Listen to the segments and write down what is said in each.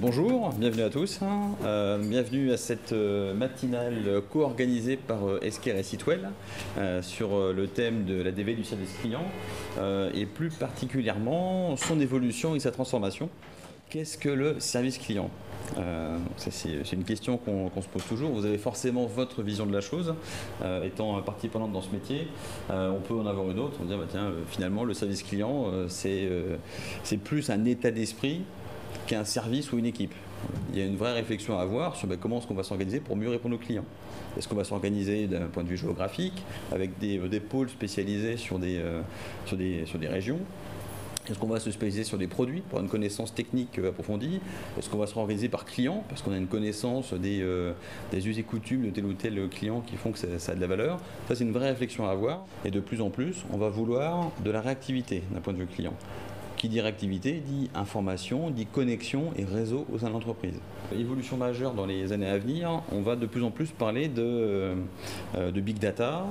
Bonjour, bienvenue à tous. Bienvenue à cette matinale co-organisée par Esker et Sitwell sur le thème de l'ADV du service client et plus particulièrement son évolution et sa transformation. Qu'est-ce que le service client ? C'est une question qu'on se pose toujours. Vous avez forcément votre vision de la chose. Étant partie prenante dans ce métier, on peut en avoir une autre. On dit tiens, finalement le service client c'est plus un état d'esprit qu'un service ou une équipe. Il y a une vraie réflexion à avoir sur comment est-ce qu'on va s'organiser pour mieux répondre aux clients. Est-ce qu'on va s'organiser d'un point de vue géographique avec des pôles spécialisés sur des régions ? Est-ce qu'on va se spécialiser sur des produits pour une connaissance technique approfondie? Est-ce qu'on va se organiser par client parce qu'on a une connaissance des us et coutumes de tel ou tel client qui font que ça a de la valeur? Ça, c'est une vraie réflexion à avoir. Et de plus en plus, on va vouloir de la réactivité d'un point de vue client. Qui dit réactivité, dit information, dit connexion et réseau au sein de l'entreprise. Évolution majeure dans les années à venir, on va de plus en plus parler de big data,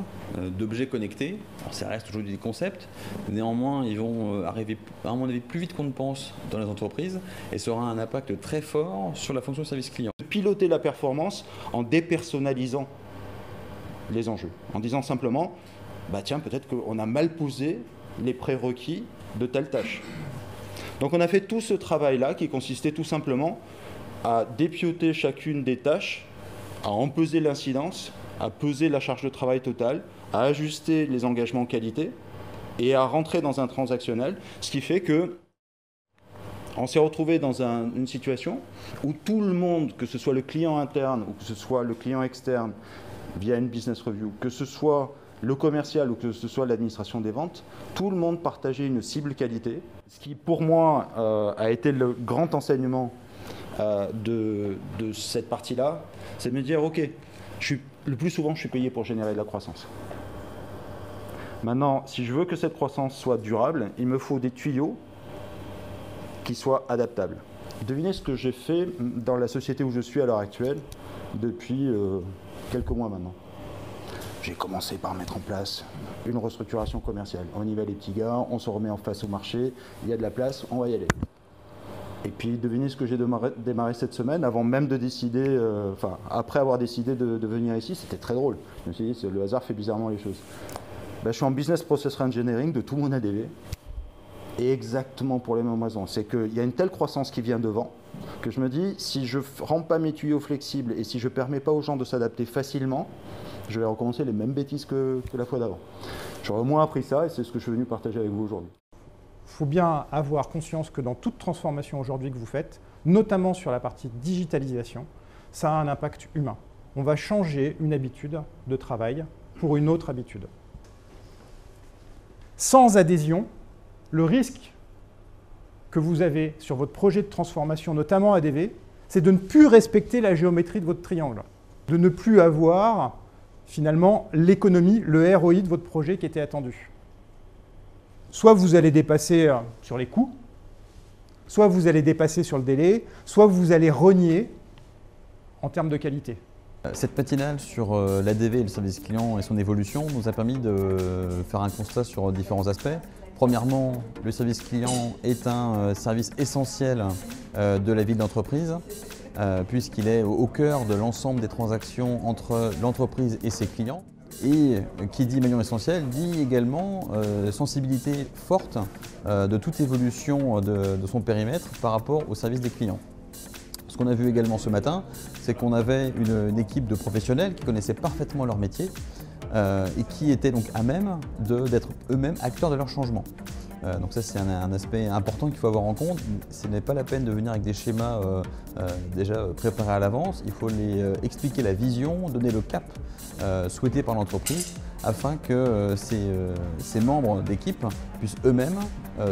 d'objets connectés. Alors ça reste aujourd'hui des concepts, néanmoins ils vont arriver à mon avis plus vite qu'on ne pense dans les entreprises et ça aura un impact très fort sur la fonction de service client. Piloter la performance en dépersonnalisant les enjeux, en disant simplement, tiens, peut-être qu'on a mal posé les prérequis de telle tâche. Donc on a fait tout ce travail-là qui consistait tout simplement à dépioter chacune des tâches, à en peser l'incidence, à peser la charge de travail totale, à ajuster les engagements qualité et à rentrer dans un transactionnel, ce qui fait que on s'est retrouvé dans une situation où tout le monde, que ce soit le client interne ou que ce soit le client externe via une business review, que ce soit le commercial ou que ce soit l'administration des ventes, tout le monde partageait une cible qualité. Ce qui, pour moi, a été le grand enseignement de cette partie-là, c'est de me dire, OK, le plus souvent, je suis payé pour générer de la croissance. Maintenant, si je veux que cette croissance soit durable, il me faut des tuyaux qui soient adaptables. Devinez ce que j'ai fait dans la société où je suis à l'heure actuelle depuis quelques mois maintenant. J'ai commencé par mettre en place une restructuration commerciale. On y va les petits gars, on se remet en face au marché, il y a de la place, on va y aller. Et puis devinez ce que j'ai démarré cette semaine, avant même de décider, après avoir décidé de venir ici, c'était très drôle. Je me suis dit, le hasard fait bizarrement les choses. Je suis en business process engineering de tout mon ADV, et exactement pour les mêmes raisons. C'est qu'il y a une telle croissance qui vient devant, que je me dis, si je ne rends pas mes tuyaux flexibles et si je ne permets pas aux gens de s'adapter facilement, je vais recommencer les mêmes bêtises que la fois d'avant. J'aurais au moins appris ça et c'est ce que je suis venu partager avec vous aujourd'hui. Il faut bien avoir conscience que dans toute transformation aujourd'hui que vous faites, notamment sur la partie digitalisation, ça a un impact humain. On va changer une habitude de travail pour une autre habitude. Sans adhésion, le risque que vous avez sur votre projet de transformation, notamment ADV, c'est de ne plus respecter la géométrie de votre triangle, de ne plus avoir finalement l'économie, le ROI de votre projet qui était attendu. Soit vous allez dépasser sur les coûts, soit vous allez dépasser sur le délai, soit vous allez renier en termes de qualité. Cette matinale sur l'ADV et le service client et son évolution nous a permis de faire un constat sur différents aspects. Premièrement, le service client est un service essentiel de la vie de l'entreprise, puisqu'il est au cœur de l'ensemble des transactions entre l'entreprise et ses clients. Et qui dit maillon essentiel dit également sensibilité forte de toute évolution de son périmètre par rapport au service des clients. Ce qu'on a vu également ce matin, c'est qu'on avait une équipe de professionnels qui connaissaient parfaitement leur métier et qui étaient donc à même d'être eux-mêmes acteurs de leur changement. Donc ça, c'est un aspect important qu'il faut avoir en compte. Ce n'est pas la peine de venir avec des schémas déjà préparés à l'avance. Il faut les expliquer la vision, donner le cap souhaité par l'entreprise afin que ces membres d'équipe puissent eux-mêmes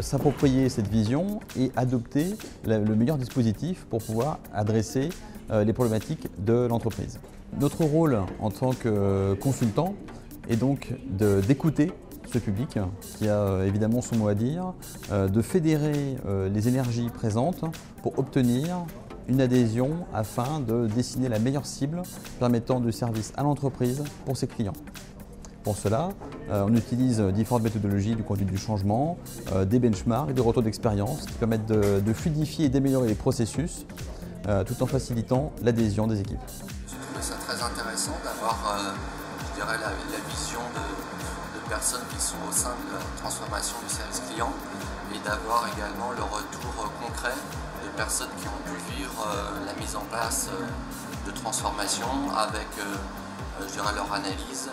s'approprier cette vision et adopter le meilleur dispositif pour pouvoir adresser les problématiques de l'entreprise. Notre rôle en tant que consultant est donc d'écouter ce public qui a évidemment son mot à dire, de fédérer les énergies présentes pour obtenir une adhésion afin de dessiner la meilleure cible permettant de service à l'entreprise pour ses clients. Pour cela, on utilise différentes méthodologies du conduite du changement, des benchmarks et des retours d'expérience qui permettent de fluidifier et d'améliorer les processus tout en facilitant l'adhésion des équipes. J'ai trouvé ça très intéressant d'avoir je dirais la vision de personnes qui sont au sein de la transformation du service client et d'avoir également le retour concret de personnes qui ont pu vivre la mise en place de transformation avec je dirais leur analyse,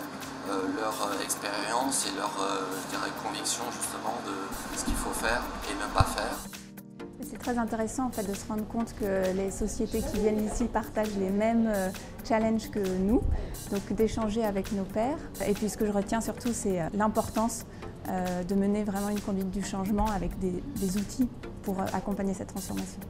leur expérience et leur je dirais, conviction justement de ce qu'il faut faire et ne pas faire. C'est très intéressant en fait, de se rendre compte que les sociétés qui viennent ici partagent les mêmes challenges que nous, donc d'échanger avec nos pairs. Et puis ce que je retiens surtout, c'est l'importance de mener vraiment une conduite du changement avec des outils pour accompagner cette transformation.